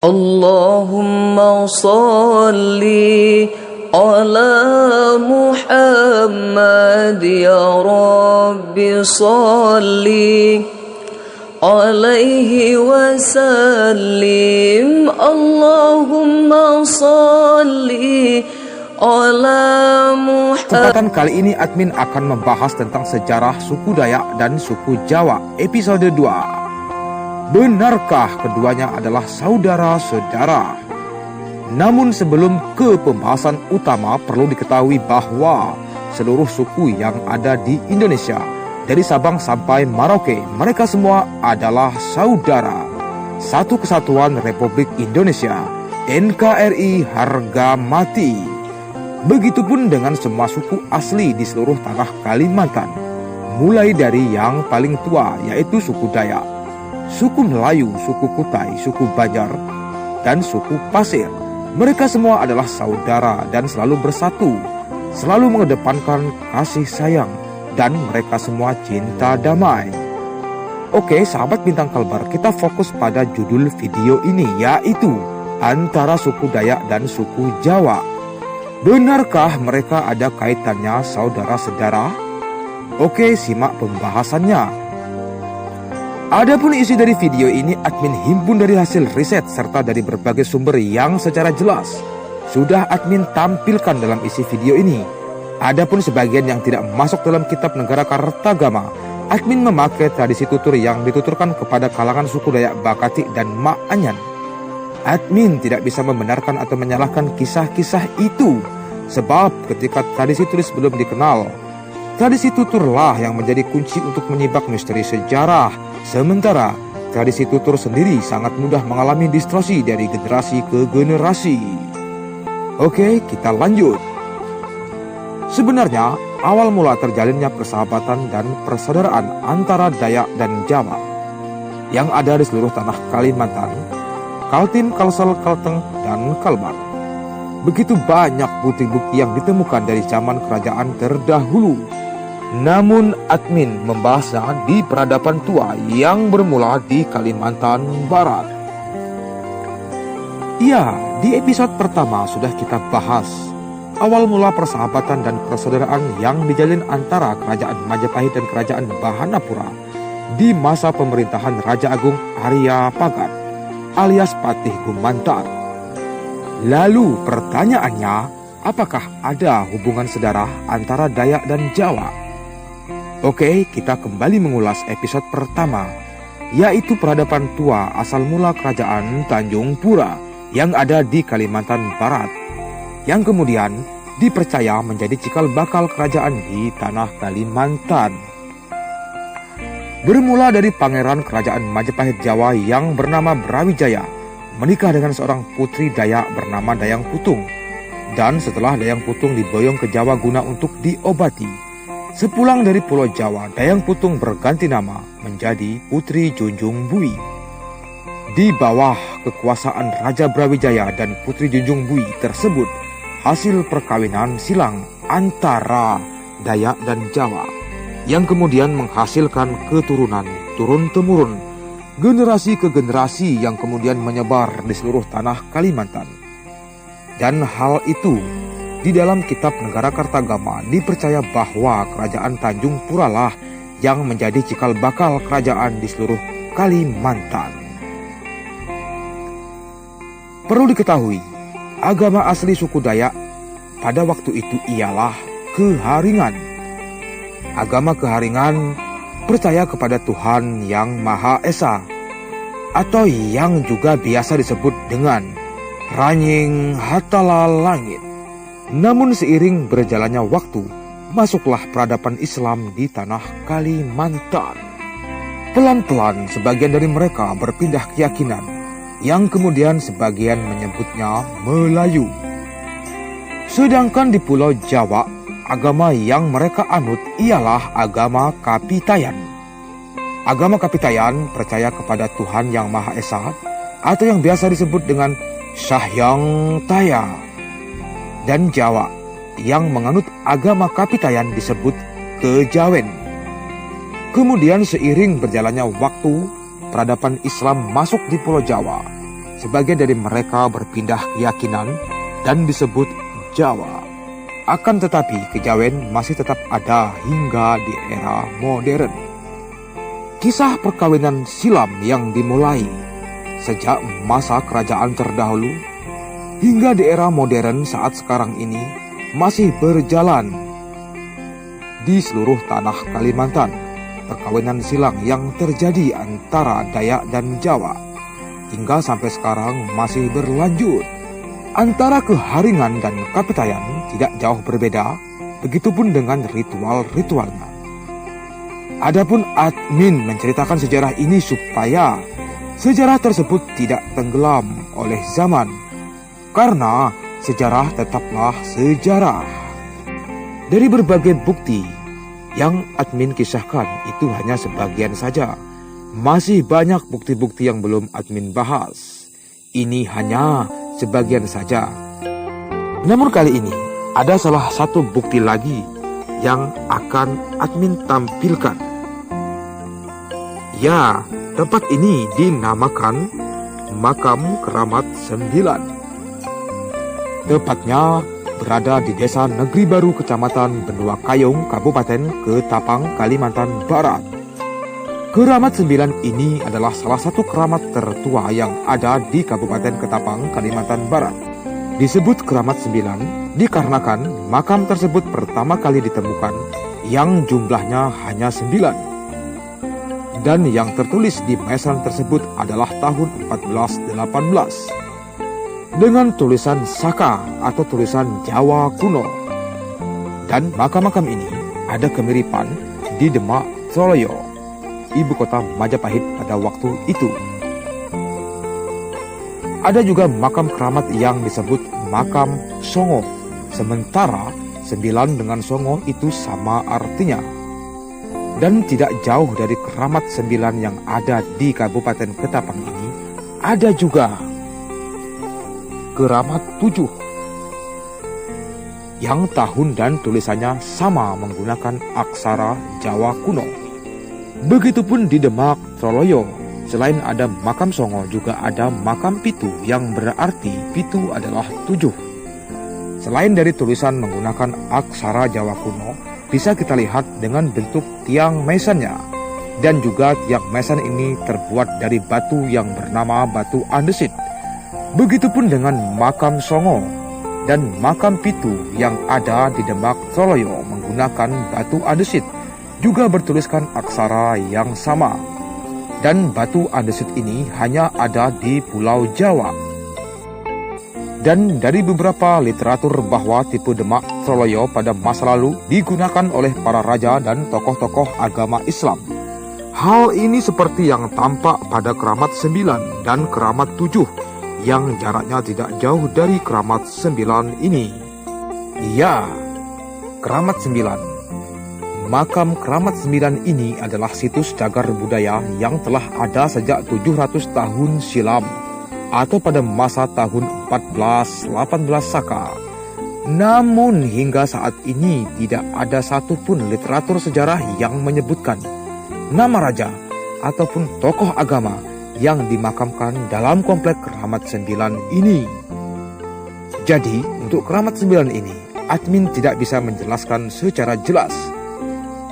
Allahumma salli ala Muhammad ya Rabbi salli alaihi wasallim. Allahumma salli ala Muhammad. Kesempatan kali ini admin akan membahas tentang sejarah suku Dayak dan suku Jawa episode 2. Benarkah keduanya adalah saudara-saudara? Namun sebelum ke pembahasan utama, perlu diketahui bahwa seluruh suku yang ada di Indonesia, dari Sabang sampai Merauke, mereka semua adalah saudara. Satu kesatuan Republik Indonesia, NKRI harga mati. Begitupun dengan semua suku asli di seluruh tanah Kalimantan, mulai dari yang paling tua yaitu suku Dayak, suku Melayu, suku Kutai, suku Banjar, dan suku Pasir. Mereka semua adalah saudara dan selalu bersatu, selalu mengedepankan kasih sayang, dan mereka semua cinta damai. Oke, sahabat Bintang Kalbar, kita fokus pada judul video ini, yaitu antara suku Dayak dan suku Jawa. Benarkah mereka ada kaitannya saudara-saudara? Oke, simak pembahasannya. Adapun isi dari video ini admin himpun dari hasil riset serta dari berbagai sumber yang secara jelas sudah admin tampilkan dalam isi video ini. Adapun sebagian yang tidak masuk dalam kitab Negara Kartagama, admin memakai tradisi tutur yang dituturkan kepada kalangan suku Dayak Bakati dan Mak Anyan. Admin tidak bisa membenarkan atau menyalahkan kisah-kisah itu, sebab ketika tradisi tulis belum dikenal, tradisi tuturlah yang menjadi kunci untuk menyibak misteri sejarah. Sementara tradisi tutur sendiri sangat mudah mengalami distorsi dari generasi ke generasi. Oke, kita lanjut. Sebenarnya, awal mula terjalinnya persahabatan dan persaudaraan antara Dayak dan Jawa yang ada di seluruh tanah Kalimantan, Kaltim, Kalsel, Kalteng, dan Kalbar. Begitu banyak bukti-bukti yang ditemukan dari zaman kerajaan terdahulu. Namun admin membahasnya di peradaban tua yang bermula di Kalimantan Barat. Ya, di episode pertama sudah kita bahas awal mula persahabatan dan persaudaraan yang dijalin antara kerajaan Majapahit dan kerajaan Bahanapura di masa pemerintahan Raja Agung Arya Pagat alias Patih Gumantar. Lalu pertanyaannya, apakah ada hubungan saudara antara Dayak dan Jawa? Oke, kita kembali mengulas episode pertama, yaitu peradaban tua asal mula kerajaan Tanjung Pura yang ada di Kalimantan Barat, yang kemudian dipercaya menjadi cikal bakal kerajaan di tanah Kalimantan. Bermula dari pangeran kerajaan Majapahit Jawa yang bernama Brawijaya menikah dengan seorang putri Dayak bernama Dayang Putung. Dan setelah Dayang Putung diboyong ke Jawa guna untuk diobati, sepulang dari Pulau Jawa, Dayang Putung berganti nama menjadi Putri Junjung Bui. Di bawah kekuasaan Raja Brawijaya dan Putri Junjung Bui tersebut, hasil perkawinan silang antara Dayak dan Jawa, yang kemudian menghasilkan keturunan turun-temurun, generasi ke generasi yang kemudian menyebar di seluruh tanah Kalimantan. Dan hal itu di dalam kitab Negara Kartagama dipercaya bahwa kerajaan Tanjung Pura lah yang menjadi cikal bakal kerajaan di seluruh Kalimantan. Perlu diketahui, agama asli suku Dayak pada waktu itu ialah Keharingan. Agama Keharingan percaya kepada Tuhan Yang Maha Esa, atau yang juga biasa disebut dengan Ranying Hatala Langit. Namun seiring berjalannya waktu, masuklah peradaban Islam di tanah Kalimantan. Pelan-pelan sebagian dari mereka berpindah keyakinan, yang kemudian sebagian menyebutnya Melayu. Sedangkan di Pulau Jawa, agama yang mereka anut ialah agama Kapitayan. Agama Kapitayan percaya kepada Tuhan Yang Maha Esa, atau yang biasa disebut dengan Sahyang Taya. Dan Jawa yang menganut agama Kapitayan disebut Kejawen. Kemudian seiring berjalannya waktu, peradaban Islam masuk di Pulau Jawa. sebagian dari mereka berpindah keyakinan dan disebut Jawa. Akan tetapi kejawen masih tetap ada hingga di era modern. Kisah perkawinan silam yang dimulai sejak masa kerajaan terdahulu hingga di era modern saat sekarang ini masih berjalan di seluruh tanah Kalimantan. Perkawinan silang yang terjadi antara Dayak dan Jawa hingga sampai sekarang masih berlanjut. Antara Keharingan dan Kapitayan tidak jauh berbeda, begitupun dengan ritual-ritualnya. Adapun admin menceritakan sejarah ini supaya sejarah tersebut tidak tenggelam oleh zaman, karena sejarah tetaplah sejarah. Dari berbagai bukti yang admin kisahkan itu hanya sebagian saja. Masih banyak bukti-bukti yang belum admin bahas. Ini hanya sebagian saja. Namun kali ini ada salah satu bukti lagi yang akan admin tampilkan. Ya, tempat ini dinamakan Makam Keramat 9. Tepatnya berada di Desa Negeri Baru, Kecamatan Benua Kayung, Kabupaten Ketapang, Kalimantan Barat. Keramat 9 ini adalah salah satu keramat tertua yang ada di Kabupaten Ketapang, Kalimantan Barat. Disebut Keramat 9 dikarenakan makam tersebut pertama kali ditemukan yang jumlahnya hanya 9. Dan yang tertulis di mesan tersebut adalah tahun 1418 dengan tulisan Saka atau tulisan Jawa kuno. Dan makam-makam ini ada kemiripan di Demak, Soloyo, ibu kota Majapahit pada waktu itu. Ada juga makam keramat yang disebut makam Songo. Sementara 9 dengan Songo itu sama artinya. Dan tidak jauh dari keramat 9 yang ada di Kabupaten Ketapang ini, ada juga keramat 7 yang tahun dan tulisannya sama menggunakan aksara Jawa kuno. Begitupun di Demak, Soloyo, selain ada makam Songo juga ada makam Pitu yang berarti Pitu adalah 7. Selain dari tulisan menggunakan aksara Jawa kuno, bisa kita lihat dengan bentuk tiang mesannya. Dan juga tiang mesan ini terbuat dari batu yang bernama batu andesit. Begitupun dengan makam Songo dan makam Pitu yang ada di Demak, Soloyo menggunakan batu andesit, juga bertuliskan aksara yang sama. Dan batu andesit ini hanya ada di Pulau Jawa. Dan dari beberapa literatur bahwa tipe Demak Soloyo pada masa lalu digunakan oleh para raja dan tokoh-tokoh agama Islam. Hal ini seperti yang tampak pada keramat 9 dan keramat 7 yang jaraknya tidak jauh dari keramat 9 ini. Ya, keramat 9. Makam Keramat 9 ini adalah situs cagar budaya yang telah ada sejak 700 tahun silam atau pada masa tahun 1418 Saka. Namun hingga saat ini tidak ada satupun literatur sejarah yang menyebutkan nama raja ataupun tokoh agama yang dimakamkan dalam komplek Keramat 9 ini. Jadi untuk Keramat 9 ini, admin tidak bisa menjelaskan secara jelas.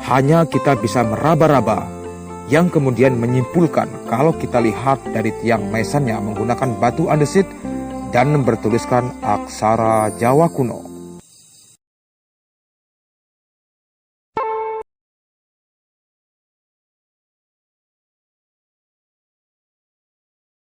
Hanya kita bisa meraba-raba, yang kemudian menyimpulkan kalau kita lihat dari tiang mesannya menggunakan batu andesit dan bertuliskan aksara Jawa kuno.